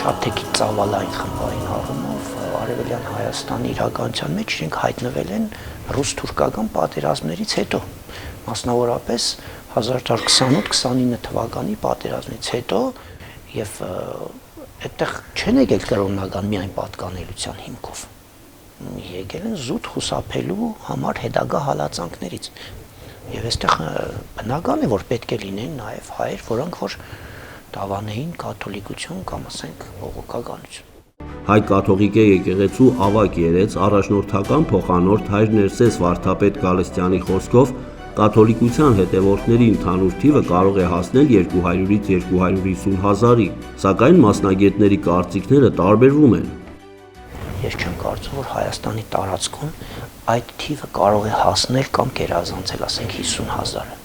շաթեքի ծավալային խմբային առումով Արևելյան Հայաստանի իրականության մեջ իրենք հայտնվել են ռուս-թուրքական պատերազմներից հետո, մասնավորապես 1828-29 թվականի պատերազմից հետո եւ այդտեղ չեն եկել կրոնական միայն պատկանելիության հիմքով, եկել են զուտ խուսափելու համար հետագա հալածանքներից եւ այստեղ բնական է որ պետք է լինեն նաեւ հայեր, որոնք որ դավանեին կաթոլիկություն կամ ասենք բողոքականություն։ Հայ կաթողիկե եկեղեցու ավագ երեց առաջնորդական փոխանորդ հայր Ներսես Վարդապետ Գալստյանի խոսքով կաթոլիկության հետևորդների ընդհանուր թիվը կարող է հասնել 200-ից 250 հազարի, սակայն մասնագետների կարծիքները տարբերվում են։ Ես չեմ կարծում, որ Հայաստանի տարածքում այդ թիվը կարող է հասնել կամ գերազանցել, ասենք 50 հազարը։